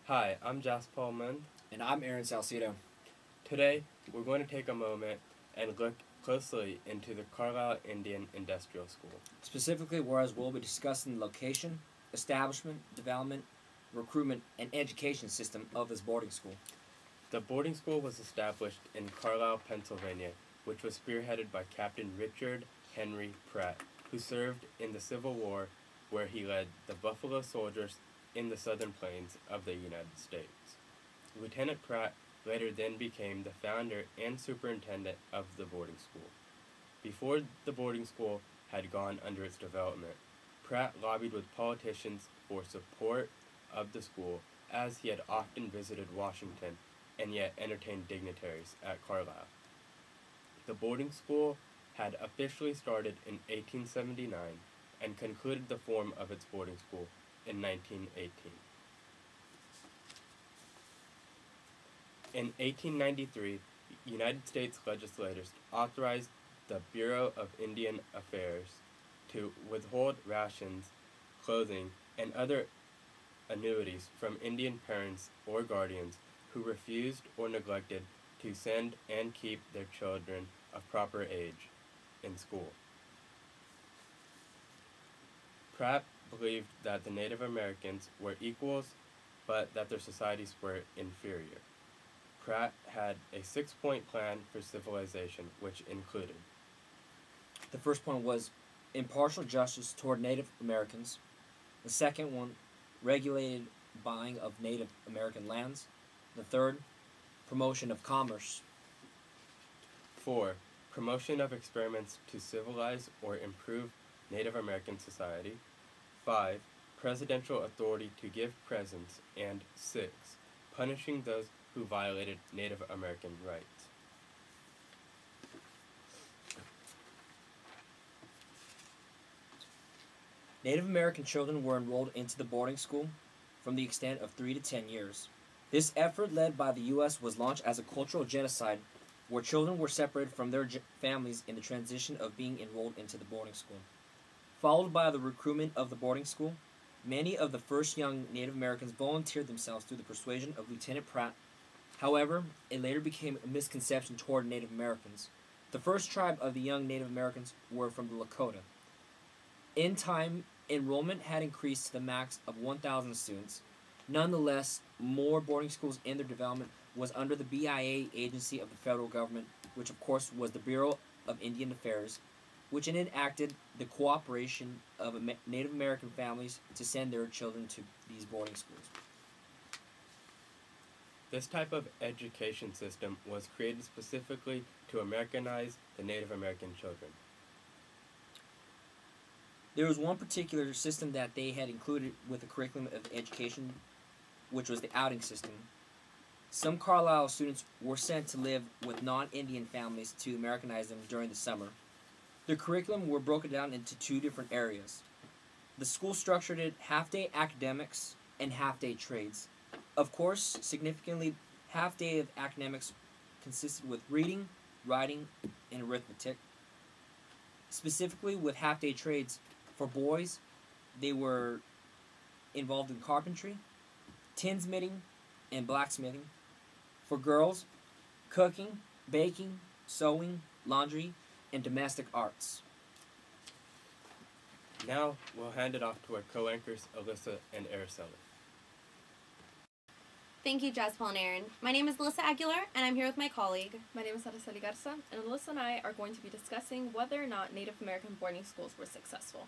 Hi, I'm Jas Pullman. And I'm Aaron Salcido. Today, we're going to take a moment and look closely into the Carlisle Indian Industrial School. Specifically, whereas we'll be discussing the location, establishment, development, recruitment, and education system of this boarding school. The boarding school was established in Carlisle, Pennsylvania, which was spearheaded by Captain Richard Henry Pratt, who served in the Civil War, where he led the Buffalo Soldiers in the southern plains of the United States. Lieutenant Pratt later then became the founder and superintendent of the boarding school. Before the boarding school had gone under its development, Pratt lobbied with politicians for support of the school, as he had often visited Washington and yet entertained dignitaries at Carlisle. The boarding school had officially started in 1879 and concluded the form of its boarding school in 1918. In 1893, United States legislators authorized the Bureau of Indian Affairs to withhold rations, clothing, and other annuities from Indian parents or guardians who refused or neglected to send and keep their children of proper age in school. Pratt believed that the Native Americans were equals, but that their societies were inferior. Pratt had a 6-point plan for civilization, which included: The first point was impartial justice toward Native Americans. The second one, regulated buying of Native American lands. The third, promotion of commerce. 4. Promotion of experiments to civilize or improve Native American society. 5. Presidential authority to give presents. And 6. Punishing those who violated Native American rights. Native American children were enrolled into the boarding school from the extent of 3 to 10 years. This effort, led by the U.S., was launched as a cultural genocide where children were separated from their families in the transition of being enrolled into the boarding school. Followed by the recruitment of the boarding school, many of the first young Native Americans volunteered themselves through the persuasion of Lieutenant Pratt. However, it later became a misconception toward Native Americans. The first tribe of the young Native Americans were from the Lakota. In time, enrollment had increased to the max of 1,000 students. Nonetheless, more boarding schools in their development was under the BIA agency of the federal government, which of course was the Bureau of Indian Affairs, which enacted the cooperation of Native American families to send their children to these boarding schools. This type of education system was created specifically to Americanize the Native American children. There was one particular system that they had included with the curriculum of education, which was the outing system. Some Carlisle students were sent to live with non-Indian families to Americanize them during the summer. The curriculum were broken down into 2 different areas. The school structured it half-day academics and half-day trades. Of course, significantly, half-day of academics consisted with reading, writing, and arithmetic. Specifically with half-day trades, for boys, they were involved in carpentry, tinsmithing, and blacksmithing. For girls, cooking, baking, sewing, laundry, and domestic arts. Now, we'll hand it off to our co-anchors, Alyssa and Araceli. Thank you, Jasper and Aaron. My name is Alyssa Aguilar, and I'm here with my colleague. My name is Araceli Garza, and Alyssa and I are going to be discussing whether or not Native American boarding schools were successful.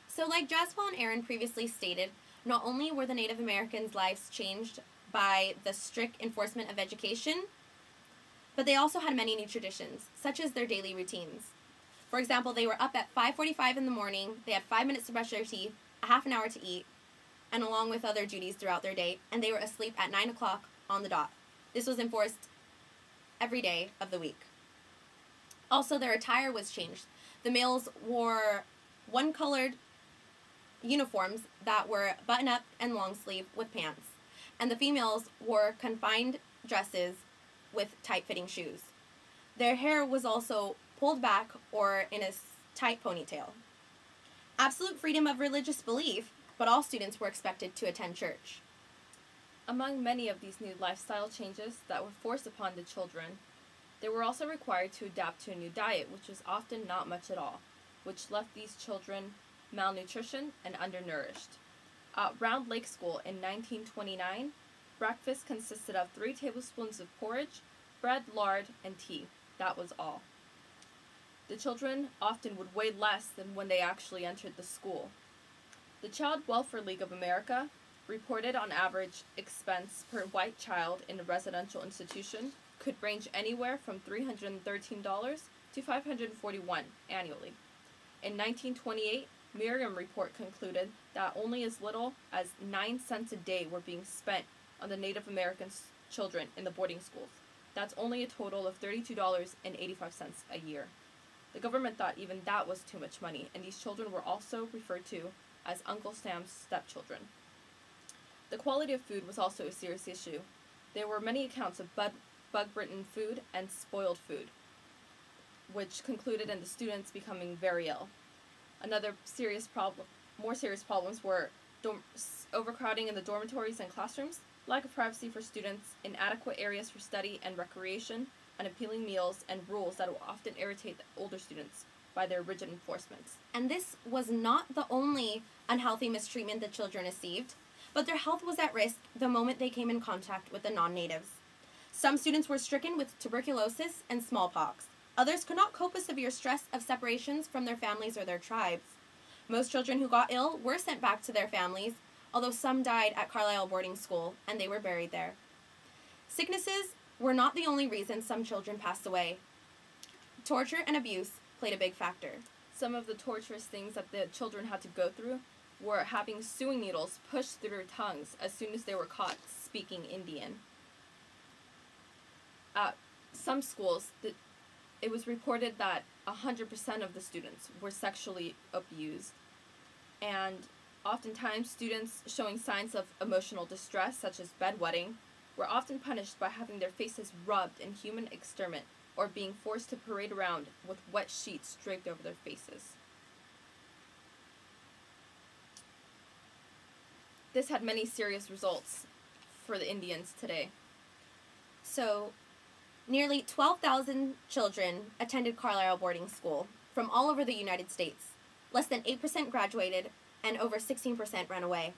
So, like Jasper and Aaron previously stated, not only were the Native Americans' lives changed by the strict enforcement of education, but they also had many new traditions, such as their daily routines. For example, they were up at 5:45 in the morning, they had 5 minutes to brush their teeth, a half an hour to eat, and along with other duties throughout their day, and they were asleep at 9 o'clock on the dot. This was enforced every day of the week. Also, their attire was changed. The males wore one-colored uniforms that were button-up and long-sleeve with pants, and the females wore confined dresses with tight-fitting shoes. Their hair was also pulled back or in a tight ponytail. Absolute freedom of religious belief, but all students were expected to attend church. Among many of these new lifestyle changes that were forced upon the children, they were also required to adapt to a new diet, which was often not much at all, which left these children malnutrition and undernourished. At Round Lake School in 1929, breakfast consisted of 3 tablespoons of porridge, bread, lard, and tea. That was all. The children often would weigh less than when they actually entered the school. The Child Welfare League of America reported on average expense per white child in a residential institution could range anywhere from $313 to $541 annually. In 1928, Merriam report concluded that only as little as 9 cents a day were being spent on the Native American children in the boarding schools. That's only a total of $32.85 a year. The government thought even that was too much money, and these children were also referred to as Uncle Sam's stepchildren. The quality of food was also a serious issue. There were many accounts of bug-bitten food and spoiled food, which concluded in the students becoming very ill. More serious problems were overcrowding in the dormitories and classrooms, lack of privacy for students, inadequate areas for study and recreation, unappealing meals, and rules that would often irritate the older students by their rigid enforcements. And this was not the only unhealthy mistreatment the children received, but their health was at risk the moment they came in contact with the non-natives. Some students were stricken with tuberculosis and smallpox. Others could not cope with severe stress of separations from their families or their tribes. Most children who got ill were sent back to their families, although some died at Carlisle boarding school, and they were buried there. Sicknesses were not the only reason some children passed away. Torture and abuse played a big factor. Some of the torturous things that the children had to go through were having sewing needles pushed through their tongues as soon as they were caught speaking Indian. At some schools, it was reported that 100% of the students were sexually abused, and oftentimes students showing signs of emotional distress, such as bedwetting, were often punished by having their faces rubbed in human excrement or being forced to parade around with wet sheets draped over their faces. This had many serious results for the Indians today. So, nearly 12,000 children attended Carlisle boarding school from all over the United States. Less than 8% graduated, and over 16% ran away.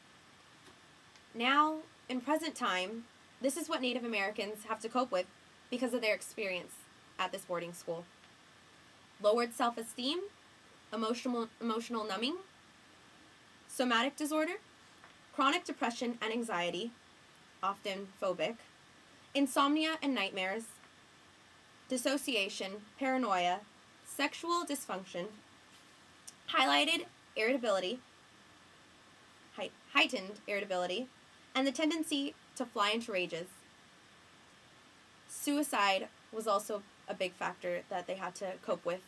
Now, in present time, this is what Native Americans have to cope with because of their experience at this boarding school. Lowered self-esteem, emotional numbing, somatic disorder, chronic depression and anxiety, often phobic, insomnia and nightmares, dissociation, paranoia, sexual dysfunction, heightened irritability, and the tendency to fly into rages. Suicide was also a big factor that they had to cope with.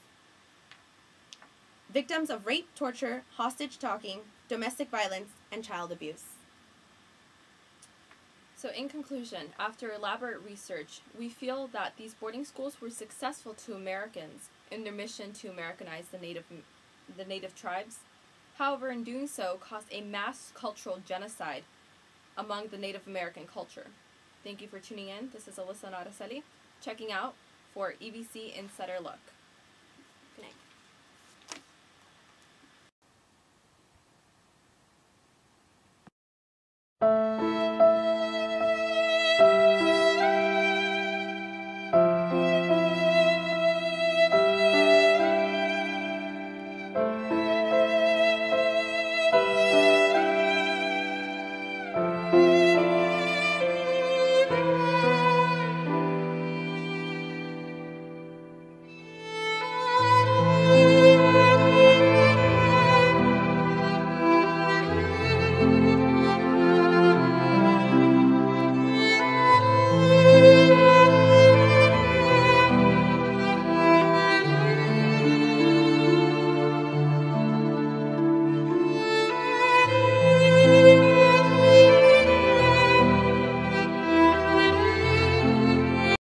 Victims of rape, torture, hostage taking, domestic violence, and child abuse. So in conclusion, after elaborate research, we feel that these boarding schools were successful to Americans in their mission to Americanize the native tribes. However, in doing so, caused a mass cultural genocide among the Native American culture. Thank you for tuning in. This is Alyssa Naraseli, checking out for EBC Insider Look. Good night.